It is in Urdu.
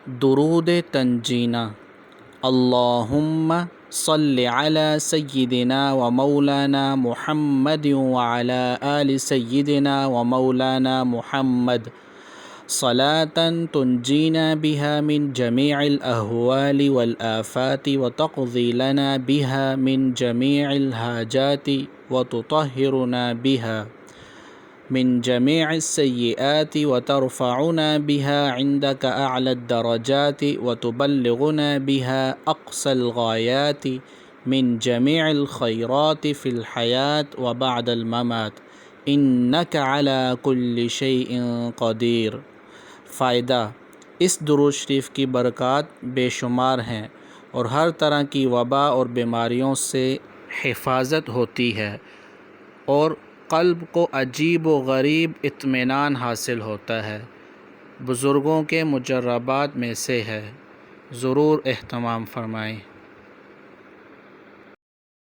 درود تنجینا۔ اللہم صل علی سیدنا و مولانا محمد وعلی آل سیدنا و مولانا محمد صلاة تنجینا بها من جمیع الاہوال والآفات وتقضی لنا بها من جمیع الحاجات وتطہرنا بها من جميع السيئات وترفعنا بها عندك أعلى الدرجات وتبلغنا بها أقصى الغايات من جميع الخيرات في الحياة وبعد الممات إنك على كل شيء قدير۔ فائدہ: اس درود شریف کی برکات بے شمار ہیں اور ہر طرح کی وبا اور بیماریوں سے حفاظت ہوتی ہے اور قلب کو عجیب و غریب اطمینان حاصل ہوتا ہے۔ بزرگوں کے مجربات میں سے ہے، ضرور اہتمام فرمائیں۔